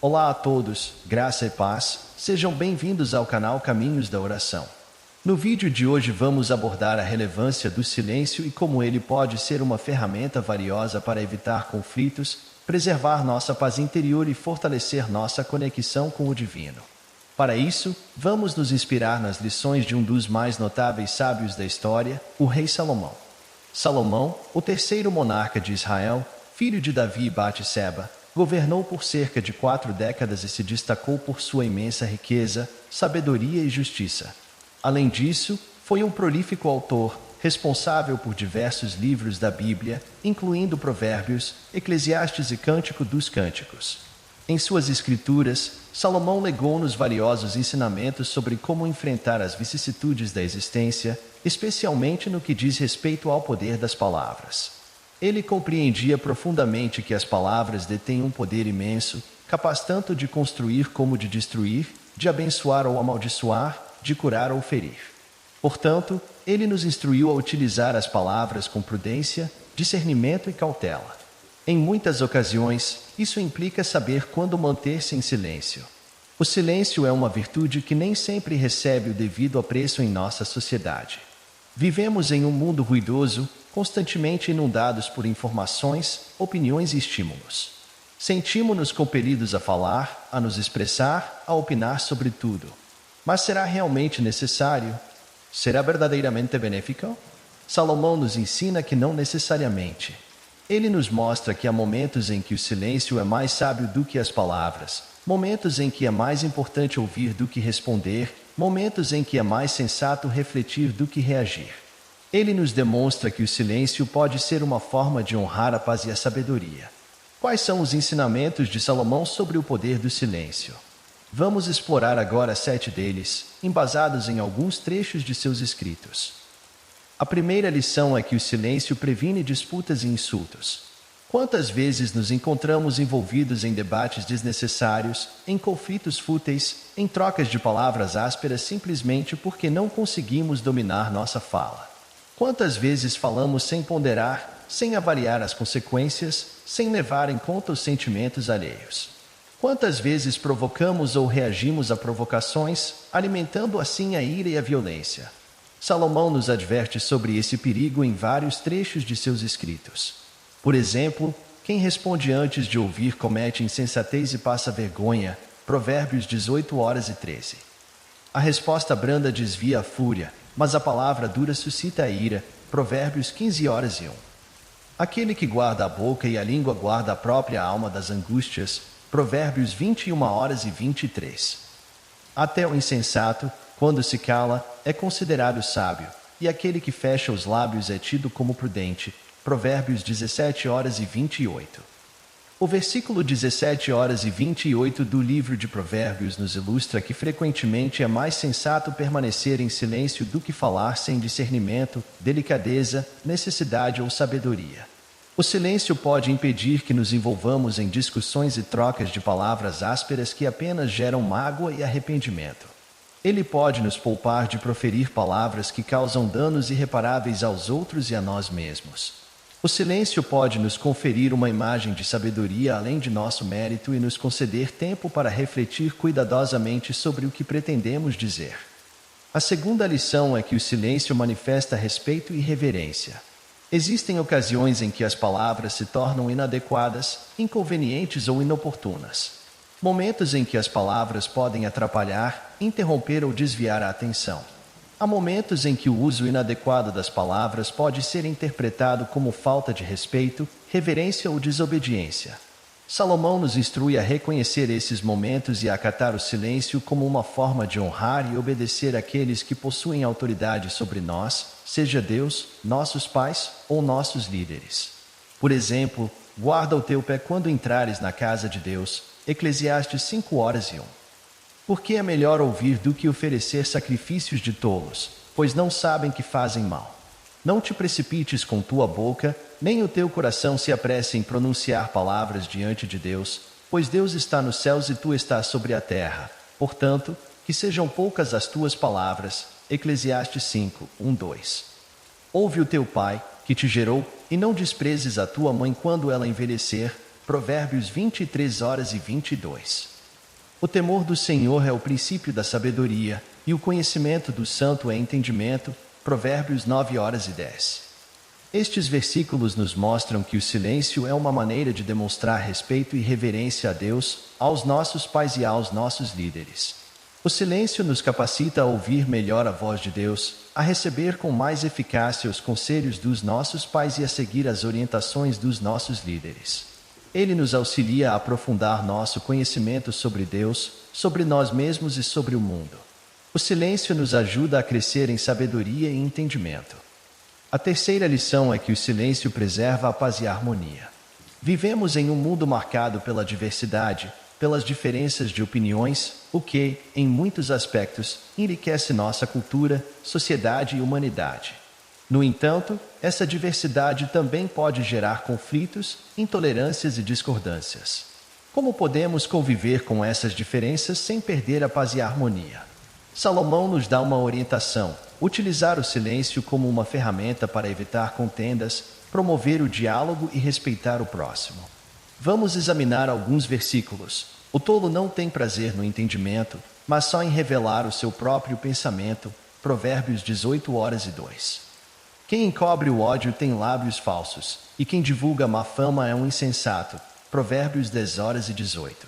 Olá a todos, graça e paz, sejam bem-vindos ao canal Caminhos da Oração. No vídeo de hoje vamos abordar a relevância do silêncio e como ele pode ser uma ferramenta valiosa para evitar conflitos, preservar nossa paz interior e fortalecer nossa conexão com o divino. Para isso, vamos nos inspirar nas lições de um dos mais notáveis sábios da história, o rei Salomão. Salomão, o terceiro monarca de Israel, filho de Davi e Batseba, governou por cerca de 4 décadas e se destacou por sua imensa riqueza, sabedoria e justiça. Além disso, foi um prolífico autor, responsável por diversos livros da Bíblia, incluindo Provérbios, Eclesiastes e Cântico dos Cânticos. Em suas escrituras, Salomão legou-nos valiosos ensinamentos sobre como enfrentar as vicissitudes da existência, especialmente no que diz respeito ao poder das palavras. Ele compreendia profundamente que as palavras detêm um poder imenso, capaz tanto de construir como de destruir, de abençoar ou amaldiçoar, de curar ou ferir. Portanto, ele nos instruiu a utilizar as palavras com prudência, discernimento e cautela. Em muitas ocasiões, isso implica saber quando manter-se em silêncio. O silêncio é uma virtude que nem sempre recebe o devido apreço em nossa sociedade. Vivemos em um mundo ruidoso, constantemente inundados por informações, opiniões e estímulos. Sentimos-nos compelidos a falar, a nos expressar, a opinar sobre tudo. Mas será realmente necessário? Será verdadeiramente benéfico? Salomão nos ensina que não necessariamente. Ele nos mostra que há momentos em que o silêncio é mais sábio do que as palavras, momentos em que é mais importante ouvir do que responder, momentos em que é mais sensato refletir do que reagir. Ele nos demonstra que o silêncio pode ser uma forma de honrar a paz e a sabedoria. Quais são os ensinamentos de Salomão sobre o poder do silêncio? Vamos explorar agora 7 deles, embasados em alguns trechos de seus escritos. A primeira lição é que o silêncio previne disputas e insultos. Quantas vezes nos encontramos envolvidos em debates desnecessários, em conflitos fúteis, em trocas de palavras ásperas simplesmente porque não conseguimos dominar nossa fala? Quantas vezes falamos sem ponderar, sem avaliar as consequências, sem levar em conta os sentimentos alheios? Quantas vezes provocamos ou reagimos a provocações, alimentando assim a ira e a violência? Salomão nos adverte sobre esse perigo em vários trechos de seus escritos. Por exemplo, quem responde antes de ouvir comete insensatez e passa vergonha, Provérbios 18:13. A resposta branda desvia a fúria, mas a palavra dura suscita a ira, Provérbios 15:1. Aquele que guarda a boca e a língua guarda a própria alma das angústias, Provérbios 21:23. Até o insensato, quando se cala, é considerado sábio, e aquele que fecha os lábios é tido como prudente. Provérbios 17:28. O versículo 17:28 do livro de Provérbios nos ilustra que frequentemente é mais sensato permanecer em silêncio do que falar sem discernimento, delicadeza, necessidade ou sabedoria. O silêncio pode impedir que nos envolvamos em discussões e trocas de palavras ásperas que apenas geram mágoa e arrependimento. Ele pode nos poupar de proferir palavras que causam danos irreparáveis aos outros e a nós mesmos. O silêncio pode nos conferir uma imagem de sabedoria além de nosso mérito e nos conceder tempo para refletir cuidadosamente sobre o que pretendemos dizer. A segunda lição é que o silêncio manifesta respeito e reverência. Existem ocasiões em que as palavras se tornam inadequadas, inconvenientes ou inoportunas. Momentos em que as palavras podem atrapalhar, interromper ou desviar a atenção. Há momentos em que o uso inadequado das palavras pode ser interpretado como falta de respeito, reverência ou desobediência. Salomão nos instrui a reconhecer esses momentos e a acatar o silêncio como uma forma de honrar e obedecer àqueles que possuem autoridade sobre nós, seja Deus, nossos pais ou nossos líderes. Por exemplo, guarda o teu pé quando entrares na casa de Deus, Eclesiastes 5:1. Porque é melhor ouvir do que oferecer sacrifícios de tolos, pois não sabem que fazem mal. Não te precipites com tua boca, nem o teu coração se apresse em pronunciar palavras diante de Deus, pois Deus está nos céus e tu estás sobre a terra. Portanto, que sejam poucas as tuas palavras. Eclesiastes 5:2. Ouve o teu pai, que te gerou, e não desprezes a tua mãe quando ela envelhecer. Provérbios 23:22. O temor do Senhor é o princípio da sabedoria, e o conhecimento do santo é entendimento. Provérbios 9:10. Estes versículos nos mostram que o silêncio é uma maneira de demonstrar respeito e reverência a Deus, aos nossos pais e aos nossos líderes. O silêncio nos capacita a ouvir melhor a voz de Deus, a receber com mais eficácia os conselhos dos nossos pais e a seguir as orientações dos nossos líderes. Ele nos auxilia a aprofundar nosso conhecimento sobre Deus, sobre nós mesmos e sobre o mundo. O silêncio nos ajuda a crescer em sabedoria e entendimento. A terceira lição é que o silêncio preserva a paz e a harmonia. Vivemos em um mundo marcado pela diversidade, pelas diferenças de opiniões, o que, em muitos aspectos, enriquece nossa cultura, sociedade e humanidade. No entanto, essa diversidade também pode gerar conflitos, intolerâncias e discordâncias. Como podemos conviver com essas diferenças sem perder a paz e a harmonia? Salomão nos dá uma orientação: utilizar o silêncio como uma ferramenta para evitar contendas, promover o diálogo e respeitar o próximo. Vamos examinar alguns versículos. O tolo não tem prazer no entendimento, mas só em revelar o seu próprio pensamento. Provérbios 18:2. Quem encobre o ódio tem lábios falsos, e quem divulga má fama é um insensato. Provérbios 10:18.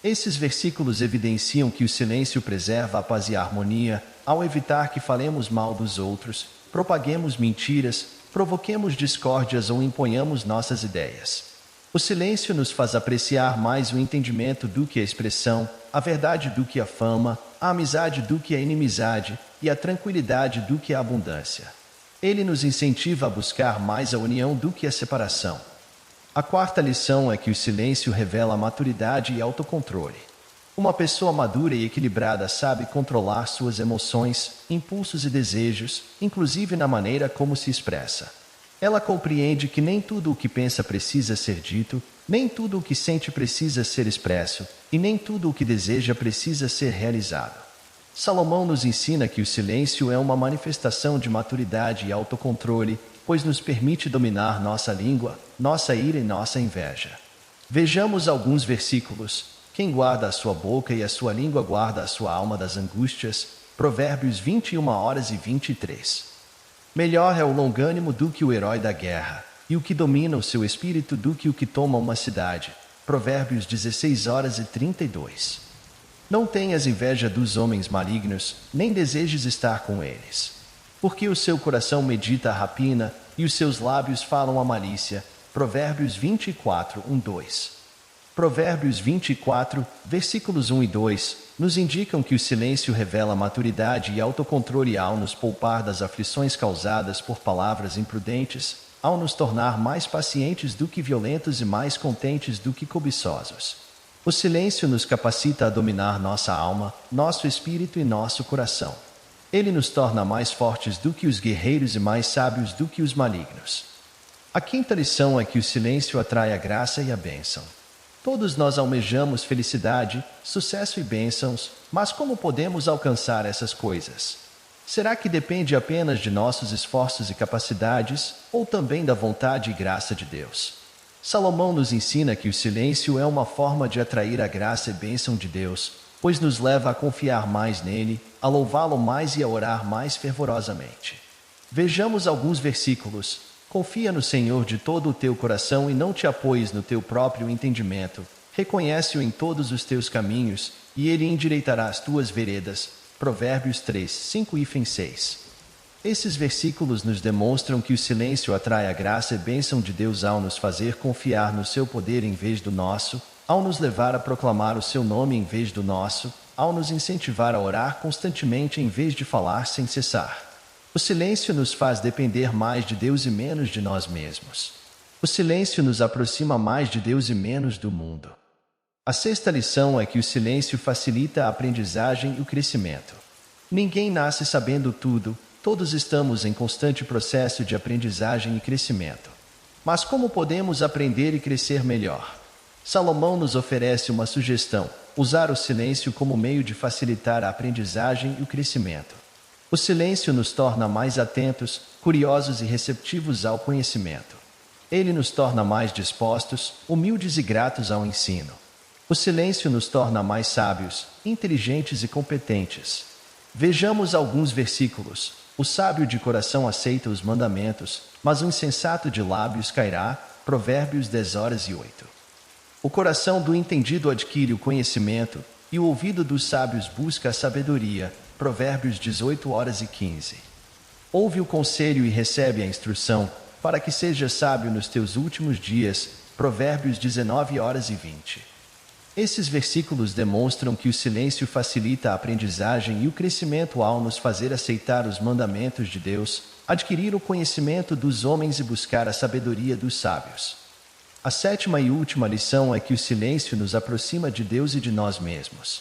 Esses versículos evidenciam que o silêncio preserva a paz e a harmonia, ao evitar que falemos mal dos outros, propaguemos mentiras, provoquemos discórdias ou imponhamos nossas ideias. O silêncio nos faz apreciar mais o entendimento do que a expressão, a verdade do que a fama, a amizade do que a inimizade e a tranquilidade do que a abundância. Ele nos incentiva a buscar mais a união do que a separação. A quarta lição é que o silêncio revela maturidade e autocontrole. Uma pessoa madura e equilibrada sabe controlar suas emoções, impulsos e desejos, inclusive na maneira como se expressa. Ela compreende que nem tudo o que pensa precisa ser dito, nem tudo o que sente precisa ser expresso, e nem tudo o que deseja precisa ser realizado. Salomão nos ensina que o silêncio é uma manifestação de maturidade e autocontrole, pois nos permite dominar nossa língua, nossa ira e nossa inveja. Vejamos alguns versículos. Quem guarda a sua boca e a sua língua guarda a sua alma das angústias. Provérbios 21:23. Melhor é o longânimo do que o herói da guerra, e o que domina o seu espírito do que o que toma uma cidade. Provérbios 16:32. Não tenhas inveja dos homens malignos, nem desejes estar com eles. Porque o seu coração medita a rapina, e os seus lábios falam a malícia. Provérbios 24:2. Provérbios 24, versículos 1 e 2, nos indicam que o silêncio revela maturidade e autocontrole ao nos poupar das aflições causadas por palavras imprudentes, ao nos tornar mais pacientes do que violentos e mais contentes do que cobiçosos. O silêncio nos capacita a dominar nossa alma, nosso espírito e nosso coração. Ele nos torna mais fortes do que os guerreiros e mais sábios do que os malignos. A quinta lição é que o silêncio atrai a graça e a bênção. Todos nós almejamos felicidade, sucesso e bênçãos, mas como podemos alcançar essas coisas? Será que depende apenas de nossos esforços e capacidades, ou também da vontade e graça de Deus? Salomão nos ensina que o silêncio é uma forma de atrair a graça e bênção de Deus, pois nos leva a confiar mais nele, a louvá-lo mais e a orar mais fervorosamente. Vejamos alguns versículos. Confia no Senhor de todo o teu coração e não te apoies no teu próprio entendimento. Reconhece-o em todos os teus caminhos, e ele endireitará as tuas veredas. Provérbios 3:5-6. Esses versículos nos demonstram que o silêncio atrai a graça e bênção de Deus ao nos fazer confiar no seu poder em vez do nosso, ao nos levar a proclamar o seu nome em vez do nosso, ao nos incentivar a orar constantemente em vez de falar sem cessar. O silêncio nos faz depender mais de Deus e menos de nós mesmos. O silêncio nos aproxima mais de Deus e menos do mundo. A sexta lição é que o silêncio facilita a aprendizagem e o crescimento. Ninguém nasce sabendo tudo, todos estamos em constante processo de aprendizagem e crescimento. Mas como podemos aprender e crescer melhor? Salomão nos oferece uma sugestão: usar o silêncio como meio de facilitar a aprendizagem e o crescimento. O silêncio nos torna mais atentos, curiosos e receptivos ao conhecimento. Ele nos torna mais dispostos, humildes e gratos ao ensino. O silêncio nos torna mais sábios, inteligentes e competentes. Vejamos alguns versículos. O sábio de coração aceita os mandamentos, mas o insensato de lábios cairá. Provérbios 10:08. O coração do entendido adquire o conhecimento, e o ouvido dos sábios busca a sabedoria. Provérbios 18:15. Ouve o conselho e recebe a instrução, para que sejas sábio nos teus últimos dias. Provérbios 19:20. Esses versículos demonstram que o silêncio facilita a aprendizagem e o crescimento ao nos fazer aceitar os mandamentos de Deus, adquirir o conhecimento dos homens e buscar a sabedoria dos sábios. A sétima e última lição é que o silêncio nos aproxima de Deus e de nós mesmos.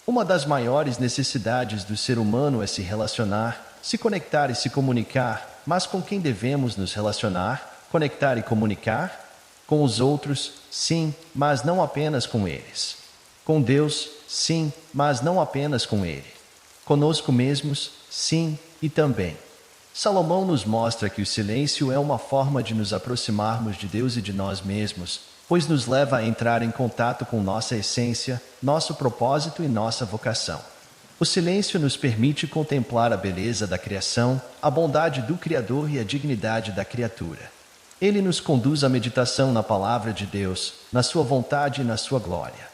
Uma das maiores necessidades do ser humano é se relacionar, se conectar e se comunicar, mas com quem devemos nos relacionar, conectar e comunicar? Com os outros, sim, mas não apenas com eles. Com Deus, sim, mas não apenas com Ele. Conosco mesmos, sim, e também. Salomão nos mostra que o silêncio é uma forma de nos aproximarmos de Deus e de nós mesmos, pois nos leva a entrar em contato com nossa essência, nosso propósito e nossa vocação. O silêncio nos permite contemplar a beleza da criação, a bondade do Criador e a dignidade da criatura. Ele nos conduz à meditação na palavra de Deus, na sua vontade e na sua glória.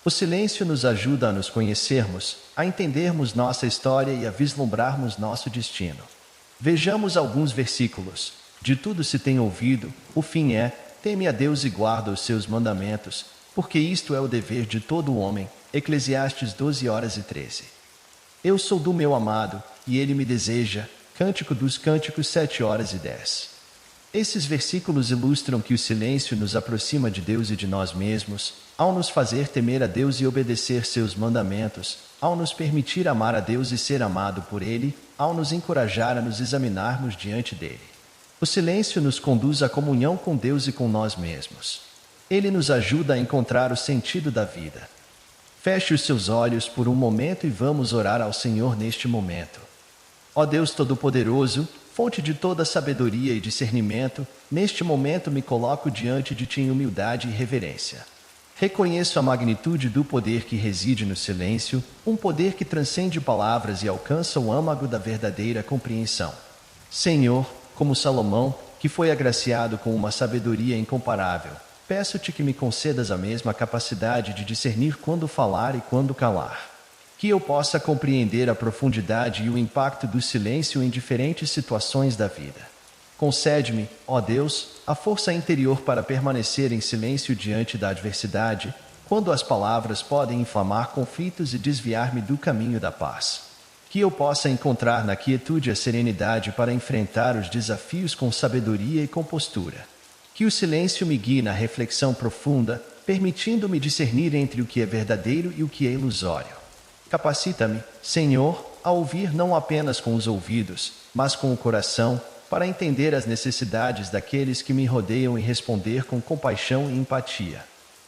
O silêncio nos ajuda a nos conhecermos, a entendermos nossa história e a vislumbrarmos nosso destino. Vejamos alguns versículos. De tudo se tem ouvido, o fim é: teme a Deus e guarda os seus mandamentos, porque isto é o dever de todo homem. Eclesiastes 12:13. Eu sou do meu amado, e ele me deseja. Cântico dos Cânticos 7:10. Esses versículos ilustram que o silêncio nos aproxima de Deus e de nós mesmos, ao nos fazer temer a Deus e obedecer seus mandamentos, ao nos permitir amar a Deus e ser amado por Ele, ao nos encorajar a nos examinarmos diante dele. O silêncio nos conduz à comunhão com Deus e com nós mesmos. Ele nos ajuda a encontrar o sentido da vida. Feche os seus olhos por um momento e vamos orar ao Senhor neste momento. Ó Deus Todo-Poderoso, fonte de toda sabedoria e discernimento, neste momento me coloco diante de ti em humildade e reverência. Reconheço a magnitude do poder que reside no silêncio, um poder que transcende palavras e alcança o âmago da verdadeira compreensão. Senhor, como Salomão, que foi agraciado com uma sabedoria incomparável, peço-te que me concedas a mesma capacidade de discernir quando falar e quando calar. Que eu possa compreender a profundidade e o impacto do silêncio em diferentes situações da vida. Concede-me, ó Deus, a força interior para permanecer em silêncio diante da adversidade, quando as palavras podem inflamar conflitos e desviar-me do caminho da paz. Que eu possa encontrar na quietude a serenidade para enfrentar os desafios com sabedoria e compostura. Que o silêncio me guie na reflexão profunda, permitindo-me discernir entre o que é verdadeiro e o que é ilusório. Capacita-me, Senhor, a ouvir não apenas com os ouvidos, mas com o coração, para entender as necessidades daqueles que me rodeiam e responder com compaixão e empatia.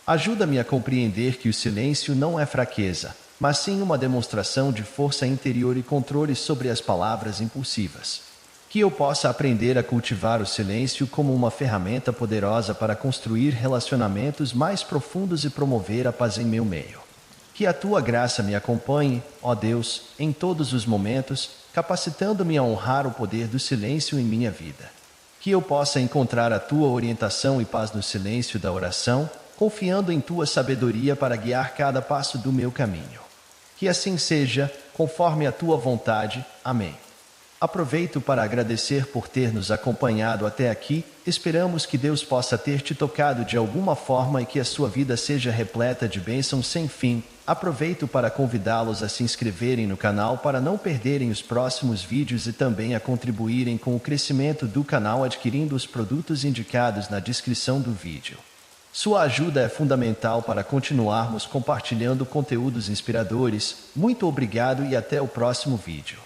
Ajuda-me a compreender que o silêncio não é fraqueza, mas sim uma demonstração de força interior e controle sobre as palavras impulsivas. Que eu possa aprender a cultivar o silêncio como uma ferramenta poderosa para construir relacionamentos mais profundos e promover a paz em meu meio. Que a tua graça me acompanhe, ó Deus, em todos os momentos, capacitando-me a honrar o poder do silêncio em minha vida. Que eu possa encontrar a tua orientação e paz no silêncio da oração, confiando em tua sabedoria para guiar cada passo do meu caminho. Que assim seja, conforme a tua vontade. Amém. Aproveito para agradecer por ter nos acompanhado até aqui. Esperamos que Deus possa ter te tocado de alguma forma e que a sua vida seja repleta de bênçãos sem fim. Aproveito para convidá-los a se inscreverem no canal para não perderem os próximos vídeos e também a contribuírem com o crescimento do canal adquirindo os produtos indicados na descrição do vídeo. Sua ajuda é fundamental para continuarmos compartilhando conteúdos inspiradores. Muito obrigado e até o próximo vídeo.